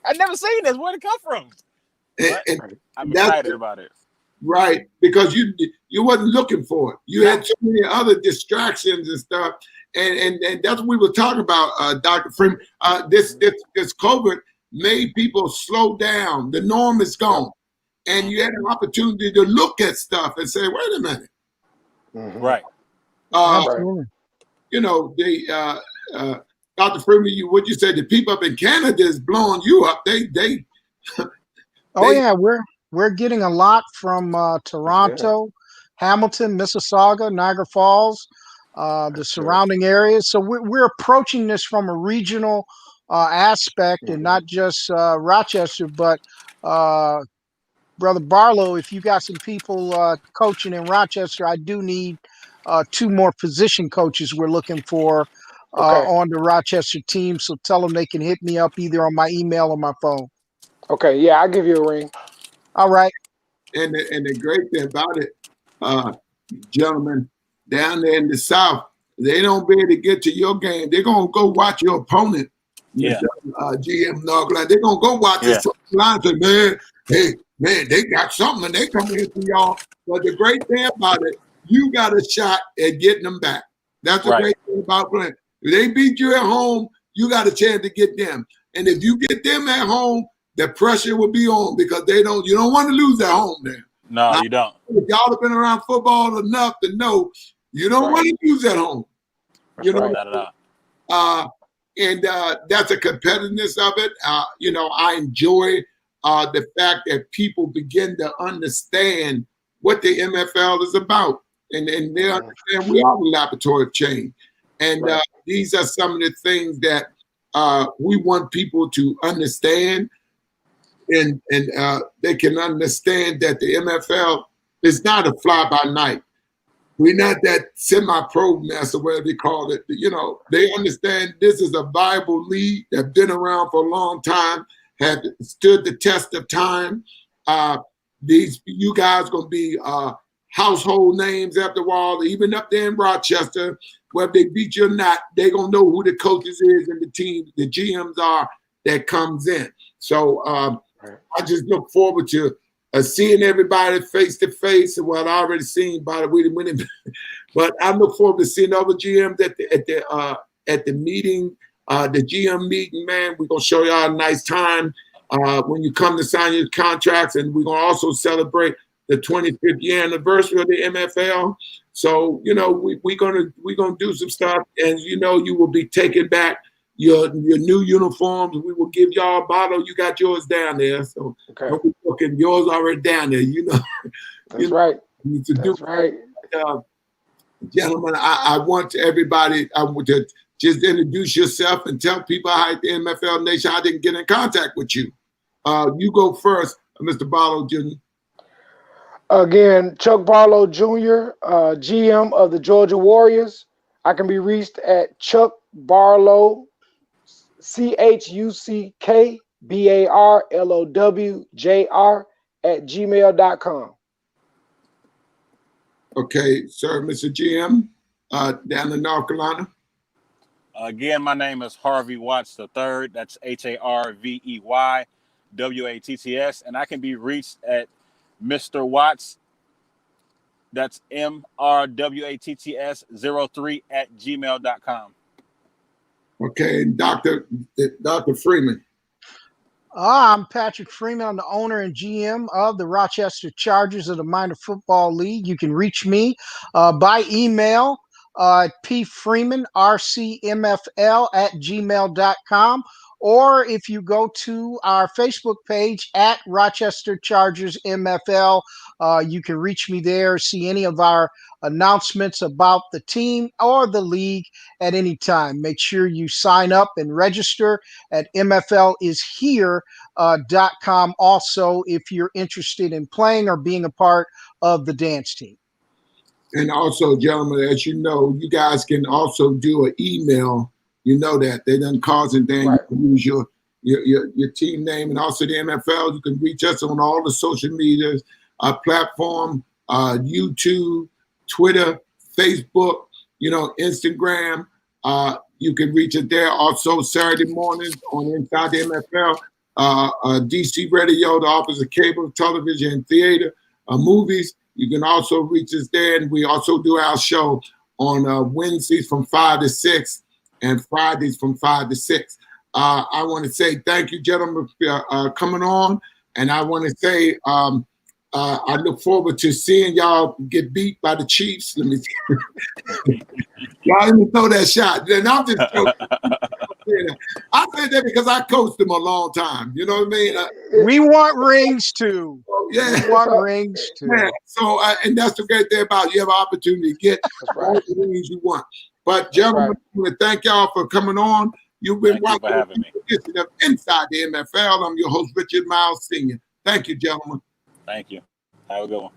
I never seen this. Where'd it come from? And I'm excited about it. Right, because you wasn't looking for it. You had so many other distractions and stuff, and that's what we were talking about, Dr. Freeman. This COVID made people slow down. The norm is gone, and you had an opportunity to look at stuff and say, "Wait a minute." Right. Absolutely. Dr. Freeman, what you said, the people up in Canada is blowing you up. Oh yeah, we're getting a lot from Toronto, Hamilton, Mississauga, Niagara Falls, the surrounding areas. So we're approaching this from a regional aspect and not just Rochester, but Brother Barlow, if you got some people coaching in Rochester, I do need 2 more position coaches we're looking for on the Rochester team. So tell them they can hit me up either on my email or my phone. Okay, yeah, I'll give you a ring. All right. And the great thing about it, gentlemen, down there in the South, they don't be able to get to your game. They're going to go watch your opponent, GM Northland. They're going to go watch this line and say, man, hey, man, they got something and they come here to y'all. But the great thing about it, you got a shot at getting them back. That's the great thing about playing. If they beat you at home, you got a chance to get them. And if you get them at home, the pressure will be on because you don't want to lose at home there. No, you don't. Y'all have been around football enough to know you don't want to lose at home. You know, not at all. And that's the competitiveness of it. I enjoy the fact that people begin to understand what the MFL is about. And they understand we are the laboratory of change. And these are some of the things that we want people to understand. And they can understand that the MFL is not a fly-by-night. We're not that semi-pro mess or whatever they call it. They understand this is a viable league that's been around for a long time, have stood the test of time. You guys going to be household names after all, even up there in Rochester, whether they beat you or not, they're going to know who the coaches is and the team, the GMs are that comes in. So I just look forward to seeing everybody face to face. Well, I already seen by the way, but I look forward to seeing other GMs at the meeting, the GM meeting. Man, we're gonna show y'all a nice time when you come to sign your contracts, and we're gonna also celebrate the 25th year anniversary of the MFL. So we're gonna do some stuff, and you will be taking back your new uniforms. We will give y'all a bottle. You got yours down there, so yours already down there. That's right. That's right. Gentlemen, I want everybody. I want to just introduce yourself and tell people how the MFL Nation how they can get in contact with you. You go first, Mr. Barlow Jr. Again, Chuck Barlow Jr., GM of the Georgia Warriors. I can be reached at Chuck Barlow, ChuckBarlowJr @gmail.com. Okay, sir, Mr. GM, down in North Carolina. Again, my name is Harvey Watts III. That's HarveyWatts, and I can be reached at Mr. Watts. That's MRWATTS 03 @gmail.com. Okay, Dr. Freeman. I'm Patrick Freeman. I'm the owner and GM of the Rochester Chargers of the Minor Football League. You can reach me by email at pfreeman@gmail.com, or if you go to our Facebook page at Rochester Chargers MFL, you can reach me there, see any of our announcements about the team or the league at any time. Make sure you sign up and register at MFLishere.com also if you're interested in playing or being a part of the dance team. And also, gentlemen, as you know, you guys can also do an email. You know that they done cause and then you can use your team name, and also the MFL. You can reach us on all the social media platform, YouTube, Twitter, Facebook, Instagram. You can reach it there. Also, Saturday mornings on Inside the MFL, DC Radio, the Office of Cable, Television, and Theater, movies. You can also reach us there, and we also do our show on Wednesdays from 5 to 6 and Fridays from 5 to 6. I want to say thank you, gentlemen, for coming on, and I want to say I look forward to seeing y'all get beat by the Chiefs. Y'all let me throw that shot. Then I'm just joking. I say that because I coached him a long time. You know what I mean? We want rings too. Yeah. We want rings too. Yeah. So, and that's the great thing about it. You have an opportunity to get all the rings you want. But, gentlemen, I want to thank y'all for coming on. You've been Thank you for having me. edition of Inside the MFL. I'm your host, Richard Myles Sr. Thank you, gentlemen. Thank you. Have a good one.